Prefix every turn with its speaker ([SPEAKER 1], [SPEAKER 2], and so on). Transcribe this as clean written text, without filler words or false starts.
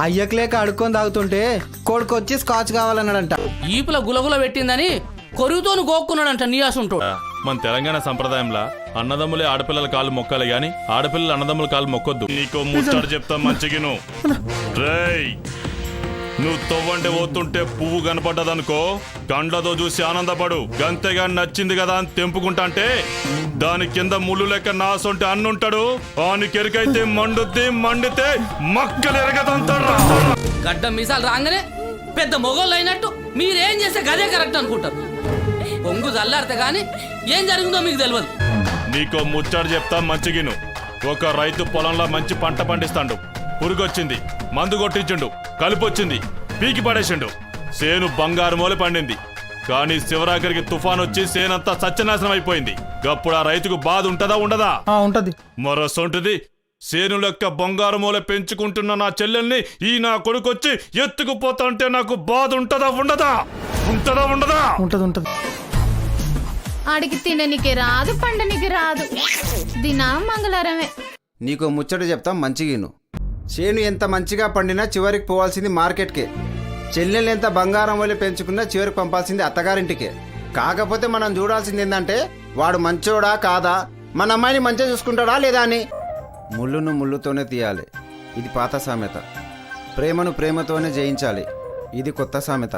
[SPEAKER 1] అయ్యకలేక అడుక్కొని తాగుతుంటే కొడుకొచ్చి స్కాచ్ కావాలన్నాడంట.
[SPEAKER 2] ఈపుల గులగుల పెట్టిందని కొరువుతోను గోక్కున్నాడంట నీయాసుంటాడు.
[SPEAKER 3] మన తెలంగాణ సంప్రదాయంలో అన్నదమ్ములే ఆడపిల్లల కాళ్ళు మొక్కాలి గాని ఆడపిల్లలు అన్నదమ్ముల కాళ్ళు మొక్కొద్దు. నీకో ముచ్చట చెప్తా మంచిగిను. రేయ్, నువ్వు తవ్వంటే పోతుంటే పువ్వు కనపడ్డదనుకో కండ్లతో చూసి ఆనందపడు. గంతేగా నచ్చింది కదా అని తెంపుకుంటా అంటే దాని కింద ముళ్ళు లెక్క నాసొంటే అన్నుంటాడు. ఆనికి ఎరుకైతే మండుద్ది, మండితే మక్కలు ఎరగదంటాడు.
[SPEAKER 2] గడ్డ మీసాలు రాగానే పెద్ద మొగోళ్ళు అయినట్టు మీరేం చేస్తే గదే కరెక్ట్ అనుకుంటారు. పొంగు చల్లారితే గాని ఏం జరిగిందో మీకు తెలియదు.
[SPEAKER 3] నీకో ముచ్చట చెప్తా మంచిగిను. ఒక రైతు పొలంలో మంచి పంట పండిస్తాడు. పురుగొచ్చింది, మందు కొట్టించుండు, కలుపొచ్చింది, పీకి పడేసిండు. సేను బంగారు మూల పండింది. కానీ శివరాఖరికి తుఫాన్ వచ్చి సేనంతా సత్యనాశనం అయిపోయింది. గప్పుడు ఆ రైతుకు బాధ ఉంటదా ఉండదా?
[SPEAKER 1] ఉంటది.
[SPEAKER 3] మరొసొంటిది సేను లెక్క బంగారు మూల పెంచుకుంటున్న నా చెల్లెల్ని ఈ నా కొడుకొచ్చి ఎత్తుకుపోతా అంటే నాకు బాధ ఉంటదా ఉండదా? ఉంటదా ఉండదా?
[SPEAKER 1] ఉంటది ఉంటది.
[SPEAKER 4] ఆడికి తిననికి రాదు, పండనికి రాదు, దినా మంగళవారమే.
[SPEAKER 5] నీకు ముచ్చట చెప్తాం మంచిగిను. చేను ఎంత మంచిగా పండినా చివరికి పోవాల్సింది మార్కెట్కే. చెల్లెలు ఎంత బంగారం వల్ల పెంచుకున్నా చివరికి పంపాల్సింది అత్తగారింటికే. కాకపోతే మనం చూడాల్సింది ఏంటంటే వాడు మంచోడా కాదా, మన అమ్మాయిని మంచిగా చూసుకుంటాడా లేదా అని. ముళ్ళును ముళ్ళుతోనే తీయాలి, ఇది పాత సామెత. ప్రేమను ప్రేమతోనే జయించాలి, ఇది కొత్త సామెత.